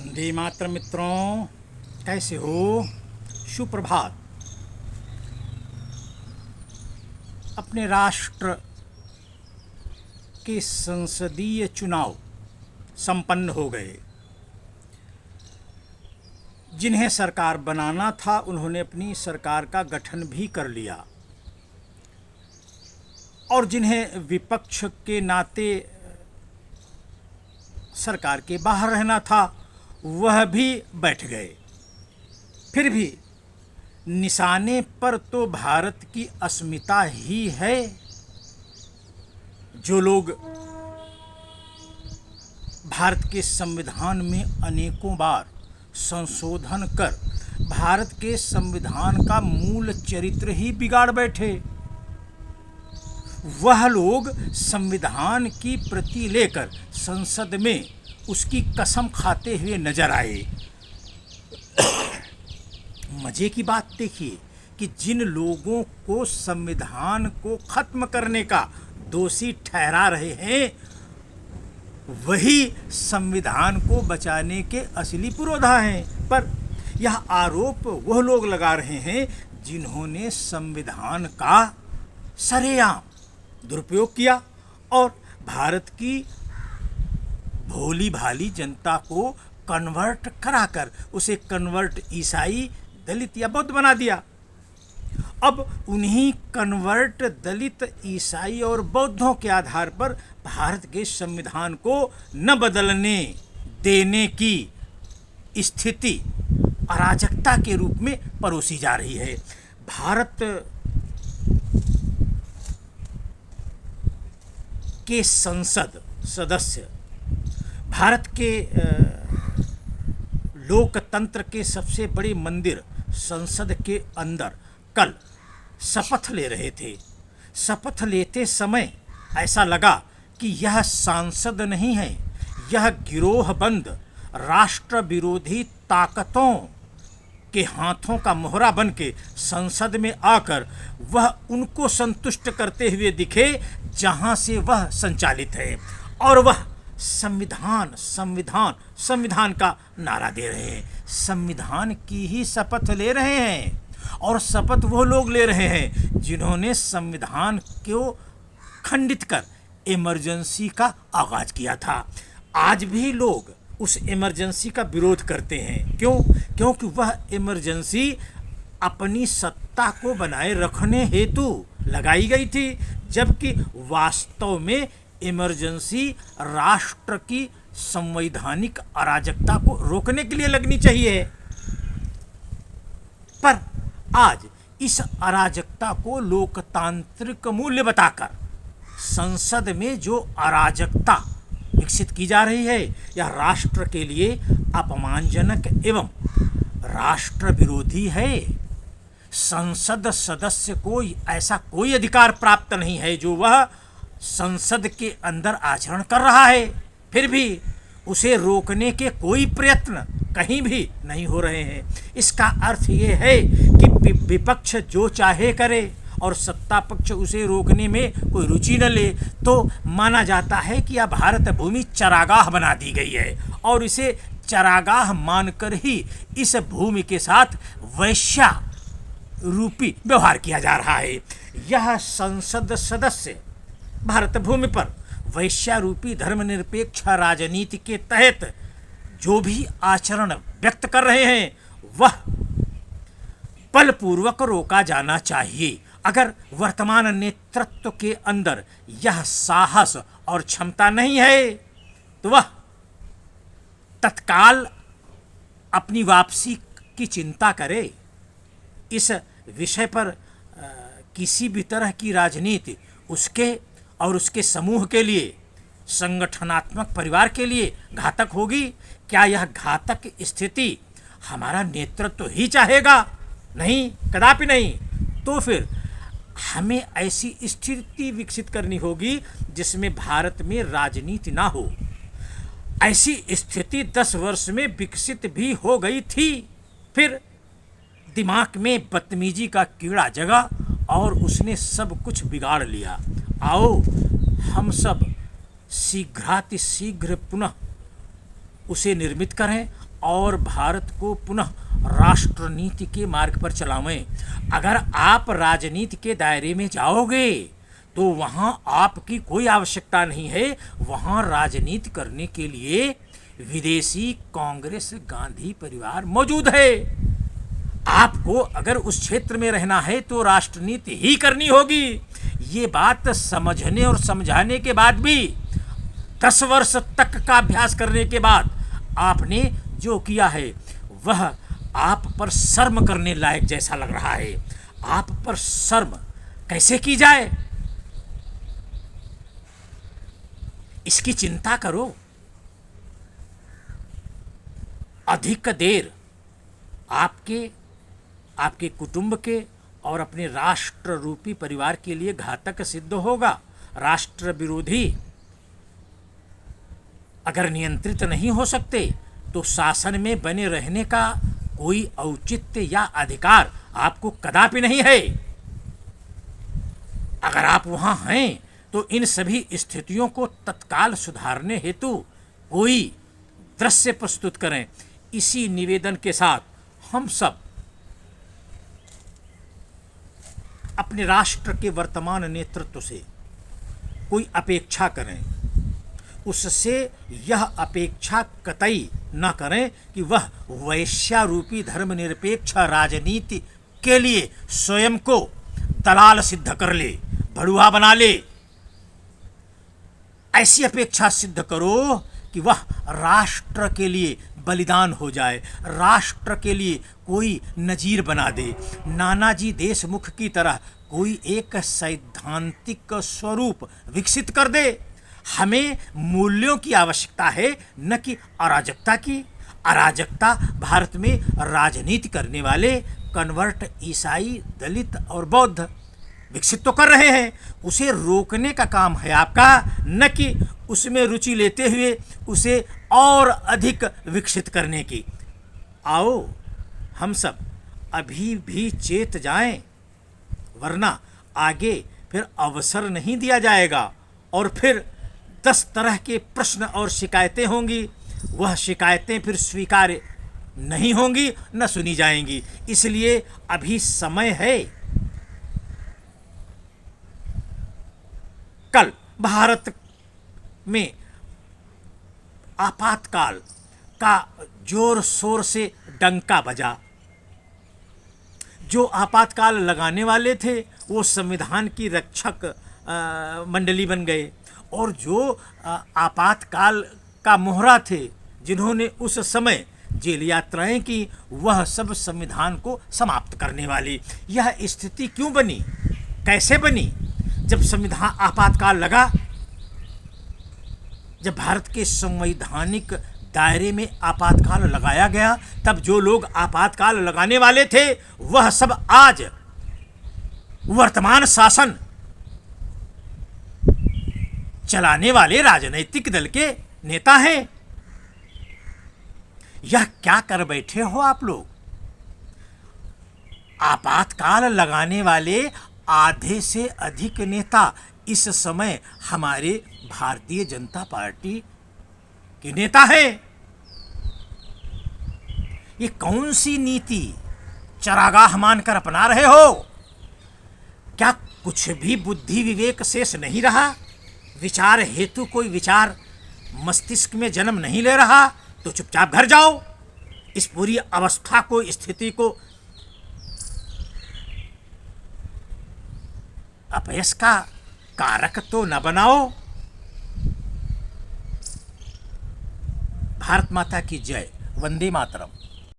वंदे मातरम मित्रों, कैसे हो? सुप्रभात। अपने राष्ट्र के संसदीय चुनाव संपन्न हो गए। जिन्हें सरकार बनाना था उन्होंने अपनी सरकार का गठन भी कर लिया और जिन्हें विपक्ष के नाते सरकार के बाहर रहना था वह भी बैठ गए। फिर भी निशाने पर तो भारत की अस्मिता ही है। जो लोग भारत के संविधान में अनेकों बार संशोधन कर भारत के संविधान का मूल चरित्र ही बिगाड़ बैठे, वह लोग संविधान की प्रति लेकर संसद में उसकी कसम खाते हुए नजर आए। मजे की बात देखिए कि जिन लोगों को संविधान को खत्म करने का दोषी ठहरा रहे हैं वही संविधान को बचाने के असली पुरोधा हैं। पर यह आरोप वह लोग लगा रहे हैं जिन्होंने संविधान का सरेआम दुरुपयोग किया और भारत की भोली भाली जनता को कन्वर्ट कराकर उसे कन्वर्ट ईसाई, दलित या बौद्ध बना दिया। अब उन्हीं कन्वर्ट दलित, ईसाई और बौद्धों के आधार पर भारत के संविधान को न बदलने देने की स्थिति अराजकता के रूप में परोसी जा रही है। भारत के संसद सदस्य भारत के लोकतंत्र के सबसे बड़े मंदिर संसद के अंदर कल शपथ ले रहे थे। शपथ लेते समय ऐसा लगा कि यह सांसद नहीं है, यह गिरोहबंद राष्ट्र विरोधी ताकतों के हाथों का मोहरा बन के संसद में आकर वह उनको संतुष्ट करते हुए दिखे जहां से वह संचालित है और वह संविधान संविधान संविधान का नारा दे रहे हैं। संविधान की ही शपथ ले रहे हैं और शपथ वो लोग ले रहे हैं जिन्होंने संविधान को खंडित कर इमरजेंसी का आगाज किया था। आज भी लोग उस इमरजेंसी का विरोध करते हैं। क्यों? क्योंकि वह इमरजेंसी अपनी सत्ता को बनाए रखने हेतु लगाई गई थी, जबकि वास्तव में इमरजेंसी राष्ट्र की संवैधानिक अराजकता को रोकने के लिए लगनी चाहिए। पर आज इस अराजकता को लोकतांत्रिक मूल्य बताकर संसद में जो अराजकता विकसित की जा रही है यह राष्ट्र के लिए अपमानजनक एवं राष्ट्र विरोधी है। संसद सदस्य को ऐसा कोई अधिकार प्राप्त नहीं है जो वह संसद के अंदर आचरण कर रहा है, फिर भी उसे रोकने के कोई प्रयत्न कहीं भी नहीं हो रहे हैं। इसका अर्थ ये है कि विपक्ष जो चाहे करे और सत्ता पक्ष उसे रोकने में कोई रुचि न ले तो माना जाता है कि यह भारत भूमि चरागाह बना दी गई है और इसे चरागाह मानकर ही इस भूमि के साथ वैश्या रूपी व्यवहार किया जा रहा है। यह संसद सदस्य भारत भूमि पर वैश्या रूपी धर्मनिरपेक्ष राजनीति के तहत जो भी आचरण व्यक्त कर रहे हैं वह बलपूर्वक रोका जाना चाहिए। अगर वर्तमान नेतृत्व के अंदर यह साहस और क्षमता नहीं है तो वह तत्काल अपनी वापसी की चिंता करे। इस विषय पर किसी भी तरह की राजनीति उसके और उसके समूह के लिए, संगठनात्मक परिवार के लिए घातक होगी। क्या यह घातक स्थिति हमारा नेतृत्व ही चाहेगा? नहीं, कदापि नहीं। तो फिर हमें ऐसी स्थिति विकसित करनी होगी जिसमें भारत में राजनीति ना हो। ऐसी स्थिति 10 वर्ष में विकसित भी हो गई थी, फिर दिमाग में बदतमीजी का कीड़ा जगा और उसने सब कुछ बिगाड़ लिया। आओ हम सब शीघ्रातिशीघ्र पुनः उसे निर्मित करें और भारत को पुनः राष्ट्रनीति के मार्ग पर चलावें। अगर आप राजनीति के दायरे में जाओगे तो वहाँ आपकी कोई आवश्यकता नहीं है। वहाँ राजनीति करने के लिए विदेशी कांग्रेस गांधी परिवार मौजूद है। आपको अगर उस क्षेत्र में रहना है तो राष्ट्रनीति ही करनी होगी। ये बात समझने और समझाने के बाद भी 10 वर्ष तक का अभ्यास करने के बाद आपने जो किया है वह आप पर शर्म करने लायक जैसा लग रहा है। आप पर शर्म कैसे की जाए, इसकी चिंता करो। अधिक देर आपके कुटुंब के और अपने राष्ट्र रूपी परिवार के लिए घातक सिद्ध होगा। राष्ट्र विरोधी अगर नियंत्रित नहीं हो सकते तो शासन में बने रहने का कोई औचित्य या अधिकार आपको कदापि नहीं है। अगर आप वहां हैं तो इन सभी स्थितियों को तत्काल सुधारने हेतु कोई दृश्य प्रस्तुत करें। इसी निवेदन के साथ हम सब अपने राष्ट्र के वर्तमान नेतृत्व से कोई अपेक्षा करें, उससे यह अपेक्षा कतई न करें कि वह वैश्यारूपी धर्मनिरपेक्ष राजनीति के लिए स्वयं को दलाल सिद्ध कर ले, भड़ुआ बना ले। ऐसी अपेक्षा सिद्ध करो कि वह राष्ट्र के लिए बलिदान हो जाए, राष्ट्र के लिए कोई नजीर बना दे। नानाजी देशमुख की तरह कोई एक सैद्धांतिक स्वरूप विकसित कर दे। हमें मूल्यों की आवश्यकता है, न कि अराजकता की। अराजकता भारत में राजनीति करने वाले कन्वर्ट ईसाई, दलित और बौद्ध विकसित तो कर रहे हैं। उसे रोकने का काम है आपका, न कि उसमें रुचि लेते हुए उसे और अधिक विकसित करने की। आओ हम सब अभी भी चेत जाएं, वरना आगे फिर अवसर नहीं दिया जाएगा और फिर 10 तरह के प्रश्न और शिकायतें होंगी। वह शिकायतें फिर स्वीकार्य नहीं होंगी, न सुनी जाएंगी। इसलिए अभी समय है। कल भारत में आपातकाल का जोर शोर से डंका बजा। जो आपातकाल लगाने वाले थे वो संविधान की रक्षक मंडली बन गए, और जो आपातकाल का मोहरा थे, जिन्होंने उस समय जेल यात्राएं की, वह सब संविधान को समाप्त करने वाली। यह स्थिति क्यों बनी, कैसे बनी? जब संविधान आपातकाल लगा, जब भारत के संवैधानिक दायरे में आपातकाल लगाया गया, तब जो लोग आपातकाल लगाने वाले थे वह सब आज वर्तमान शासन चलाने वाले राजनीतिक दल के नेता हैं। यह क्या कर बैठे हो आप लोग? आपातकाल लगाने वाले आधे से अधिक नेता इस समय हमारे भारतीय जनता पार्टी के नेता हैं। ये कौन सी नीति चरागाह मानकर अपना रहे हो? क्या कुछ भी बुद्धि विवेक शेष नहीं रहा? विचार हेतु कोई विचार मस्तिष्क में जन्म नहीं ले रहा? तो चुपचाप घर जाओ। इस पूरी अवस्था को, स्थिति को अपयश का कारक तो न बनाओ। भारत माता की जय। वंदे मातरम।